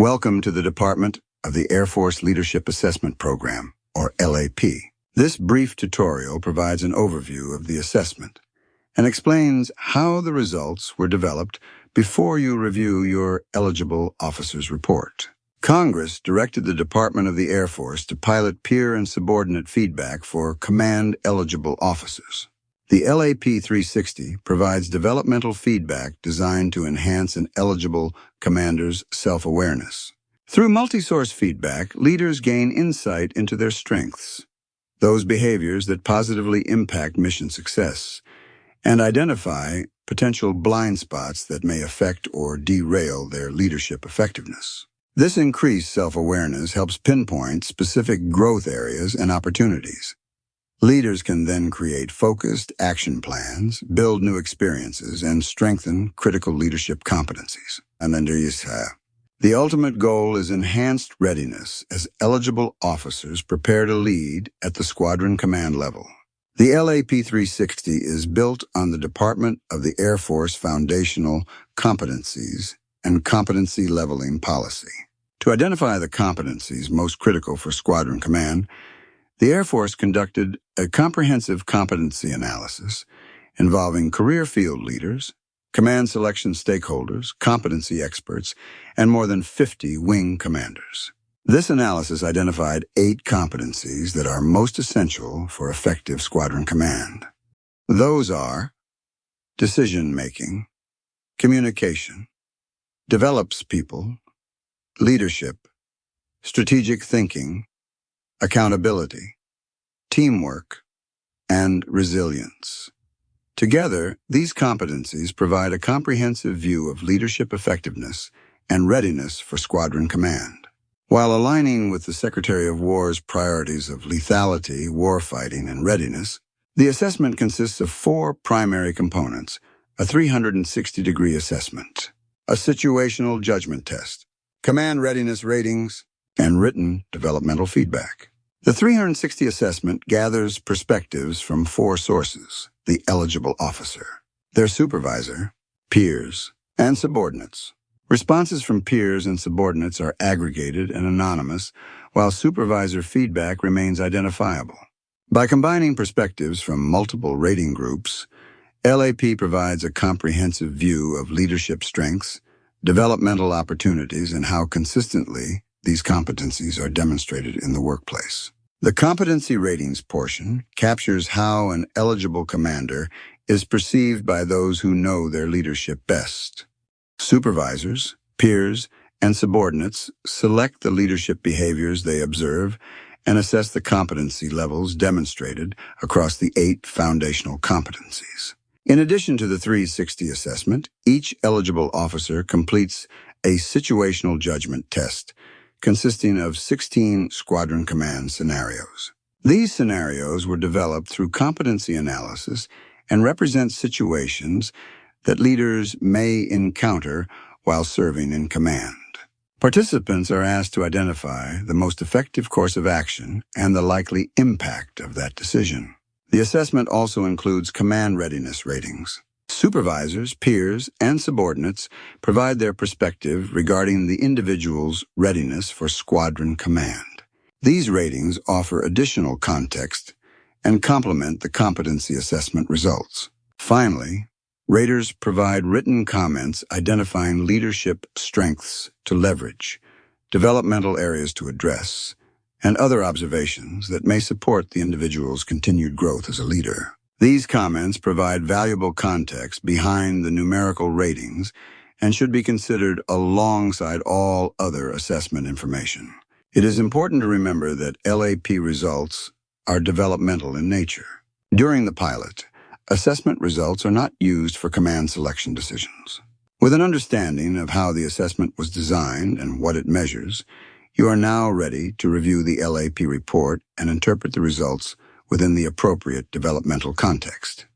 Welcome to the Department of the Air Force Leadership Assessment Program, or LAP. This brief tutorial provides an overview of the assessment and explains how the results were developed before you review your eligible officer's report. Congress directed the Department of the Air Force to pilot peer and subordinate feedback for command-eligible officers. The LAP 360 provides developmental feedback designed to enhance an eligible commander's self-awareness. Through multi-source feedback, leaders gain insight into their strengths, those behaviors that positively impact mission success, and identify potential blind spots that may affect or derail their leadership effectiveness. This increased self-awareness helps pinpoint specific growth areas and opportunities. Leaders can then create focused action plans, build new experiences, and strengthen critical leadership competencies. The ultimate goal is enhanced readiness as eligible officers prepare to lead at the squadron command level. The LAP 360 is built on the Department of the Air Force Foundational Competencies and Competency Leveling Policy. To identify the competencies most critical for squadron command, the Air Force conducted a comprehensive competency analysis involving career field leaders, command selection stakeholders, competency experts, and more than 50 wing commanders. This analysis identified 8 competencies that are most essential for effective squadron command. Those are decision-making, communication, develops people, leadership, strategic thinking, accountability, teamwork, and resilience. Together, these competencies provide a comprehensive view of leadership effectiveness and readiness for squadron command. While aligning with the Secretary of War's priorities of lethality, warfighting, and readiness, the assessment consists of 4 primary components: a 360-degree assessment, a situational judgment test, command readiness ratings, and written developmental feedback. The 360 assessment gathers perspectives from 4 sources: the eligible officer, their supervisor, peers, and subordinates. Responses from peers and subordinates are aggregated and anonymous, while supervisor feedback remains identifiable. By combining perspectives from multiple rating groups, LAP provides a comprehensive view of leadership strengths, developmental opportunities, and how consistently these competencies are demonstrated in the workplace. The competency ratings portion captures how an eligible commander is perceived by those who know their leadership best. Supervisors, peers, and subordinates select the leadership behaviors they observe and assess the competency levels demonstrated across the 8 foundational competencies. In addition to the 360 assessment, each eligible officer completes a situational judgment test consisting of 16 squadron command scenarios. These scenarios were developed through competency analysis and represent situations that leaders may encounter while serving in command. Participants are asked to identify the most effective course of action and the likely impact of that decision. The assessment also includes command readiness ratings. Supervisors, peers, and subordinates provide their perspective regarding the individual's readiness for squadron command. These ratings offer additional context and complement the competency assessment results. Finally, raters provide written comments identifying leadership strengths to leverage, developmental areas to address, and other observations that may support the individual's continued growth as a leader. These comments provide valuable context behind the numerical ratings and should be considered alongside all other assessment information. It is important to remember that LAP results are developmental in nature. During the pilot, assessment results are not used for command selection decisions. With an understanding of how the assessment was designed and what it measures, you are now ready to review the LAP report and interpret the results within the appropriate developmental context.